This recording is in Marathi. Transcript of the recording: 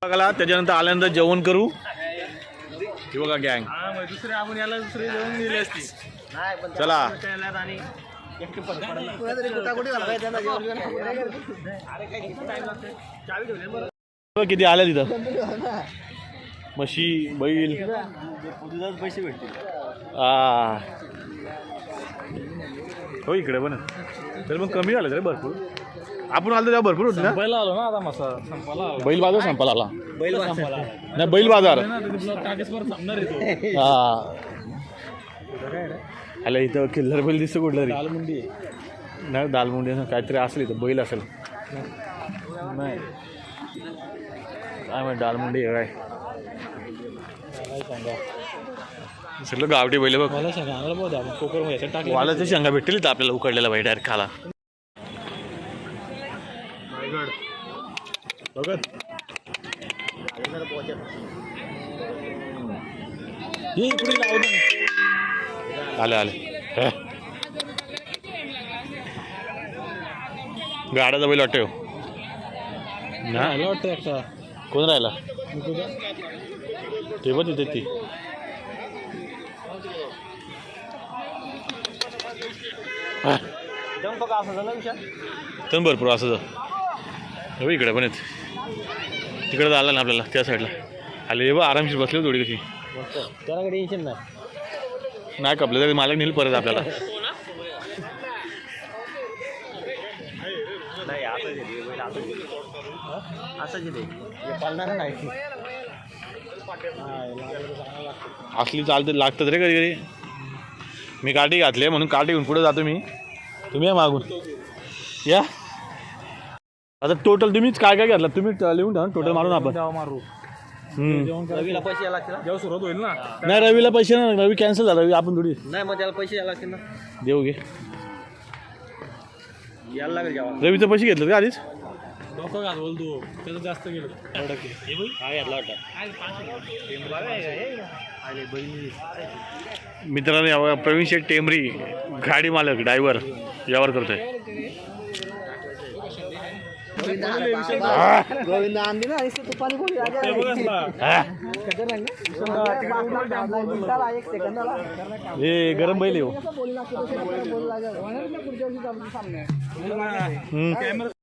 बघायला त्याच्यानंतर आल्यानंतर जेवण करू हे बघा गँग दुसरे आपण याला दुसरे जेवण दिले असती चला किती आल्या तिथं म्हशी बैल पैसे भेटतील हो इकडे पण तर मग कमी झालं रे भरपूर आपण आलो तेव्हा भरपूर होती ना पहिला आलो ना आता मसा संपाला बैल बाजार संपाला आला बैल संपाला नाही बैल बाजार संपणार येतो हा आला इथं किल्लर बैल दिसतं कुठलं रे दालमुंडी नाही दालमुंडी काहीतरी असेल इथं बैल असेल नाही काय माहिती दालमुंडी आहे काय सगळं गावठी बैल बघ मला सांगा बघा आपण कोकर याच्यात टाकलं वालाच्या शेंगा भेटतील तर आपल्याला उकडलेला बाई डायरेक्ट खाला बघत हे इकडे लावू दे आले आले गाड्याचा बैल वाटतो ना मला वाटतं एकटा कोण राहिला ते पण तिथे ती तर भरपूर असं हो इकडे पण येत तिकडे आला ना आपल्याला त्या साईडला आले बा आरामशीर बसले थोडी कशी त्याला काही टेन्शन नाही नाही कपले तरी मालक नेईल परत आपल्याला असली चालते लागतात रे कधी कधी मी काठी घातली म्हणून काठी घेऊन पुढे जातो मी तुम्ही या मागून या आता टोटल तुम्हीच काय काय घेतलं तुम्ही लिहून ठेवा टोटल मारून आपण मारू रवीला पैसे यायला लागतील जेव्हा सुरुवात होईल ना नाही रवीला पैसे ना रवी कॅन्सल झाला रवी आपण थोडी नाही मग त्याला पैसे यायला लागतील ना देऊ घे यायला लागेल जेव्हा रवीचे पैसे घेतले का आधीच डोकं घाल बोल तू त्याचं जास्त गेलं हा यायला वाटतं मित्रांनो यावर प्रवीण शेठ टेंबरी गाडी मालक ड्रायव्हर यावर करतोय गोविंद आंधी ना इसको तू पाणी बोल हे गरम बैल आहे हो.